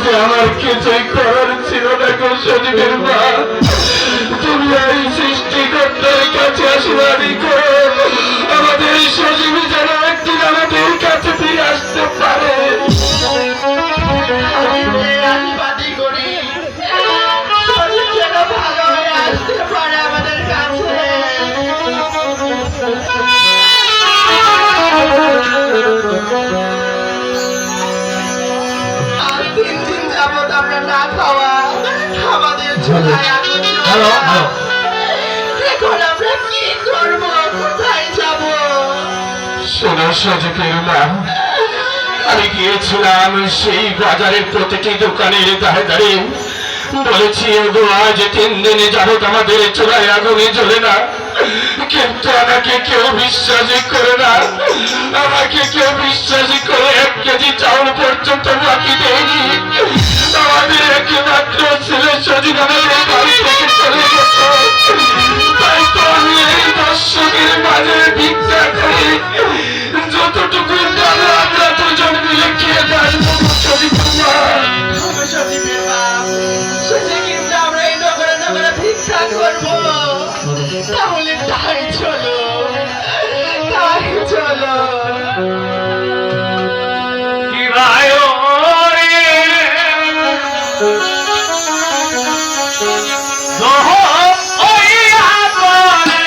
যে আমার কিছুই করার ছিল না গো সজীবের মা। তুমি এই সৃষ্টিকর্তার কাছে আশীর্বাদী করো, আমাদের সজীব যেন একদিন আমাদের কাছে ফিরে আসতে পারে। আশীর্বাদই করি সজীব যেন ভালো হয়ে আসতে পারে আমাদের কাছে। আর 3 দিন যাবত আমরা না খাওয়া, আমাদের চুলায় আগুন জ্বলে না। এখন আমরা কি করবো, কোথায় যাবো? শোনো সজীবের মা, আমি গিয়েছিলাম সেই বাজারের প্রতিটি দোকানের ধারে ধারে, বলেছি ওগো আজ 3 দিনে যাবত আমাদের চুলায় আগুনে জ্বলে না, কিন্তু আমাকে কেউ বিশ্বাসই করে না। আমাকে কেউ বিশ্বাসই করে 1 কেজি চাউল পর্যন্ত বাকি দেয়নি। আমাদের একমাত্র ছেলে সজীব আমাদের বাড়ি থেকে চলে গেছে, তাই তো আমি এই দর্শকের মাঝে ভিক্ষা করি, যতটুকু পারো আমরা দুজন মিলে খেয়ে যাইব। সজীবের মা, সজীবের মা, শেষে কিন্তু আমরা এই নগরে নগরে ভিক্ষা করবো। তাহলে তাই চলো, তাই চলো। কি ভাই ওরে, দোহ ওই আগুনে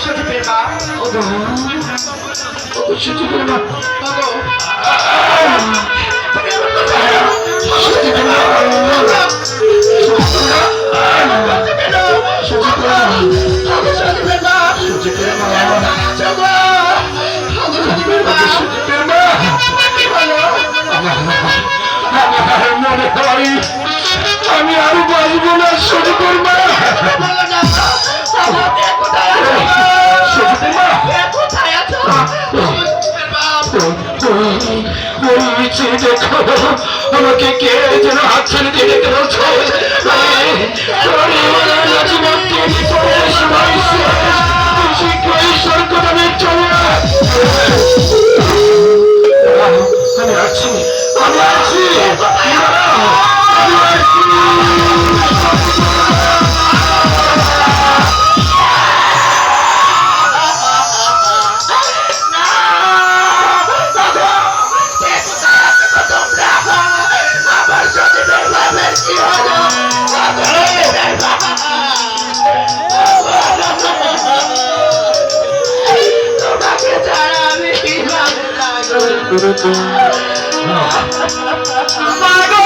সজীবের মা, সজীবের মা, ওগো, তুমি আমার কোথায়? সজীবের মা, সজীবের মা, সজীবের মা, কি হলো? আমার মনে হয় আমি আর বাঁচব না সজীবের মা। বলো না, আমার মেয়ে কোথায় আছে? সজীবের মা, মেয়ে কোথায় আছে? সজীবের মা, ওই যে দেখো আমাকে কে যেন হাত ছেড়ে দিয়ে দেখতে বলছে। আমি আছি, আমি আছি, আমি আছি। আমার সজীবের মায়ের কি হলো? সজীবের মা, তোমাকে ছাড়া আমি কিভাবে থাকবো? মা গো!